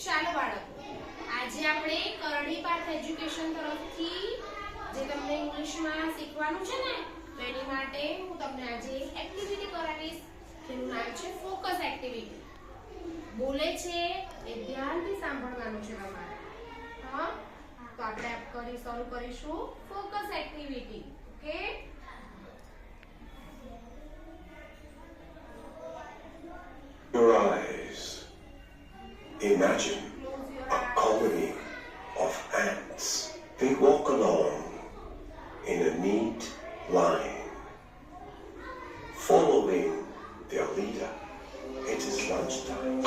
ચાલો બાળકો, આજે આપણે કરડી પાથ એજ્યુકેશન તરફથી જે તમને ઇંગ્લિશમાં શીખવાનું છે ને, તો એની માટે હું તમને આજે એક્ટિવિટી કરાવીશ. જેનું નામ છે ફોકસ એક્ટિવિટી. બોલે છે એ ધ્યાનથી સાંભળવાનું છે તમારે. હા, તો આપણે શરૂ કરીશું focus activity. Okay, Your eyes. Imagine a colony of ants. They walk along in a neat line, following their leader. It is lunchtime.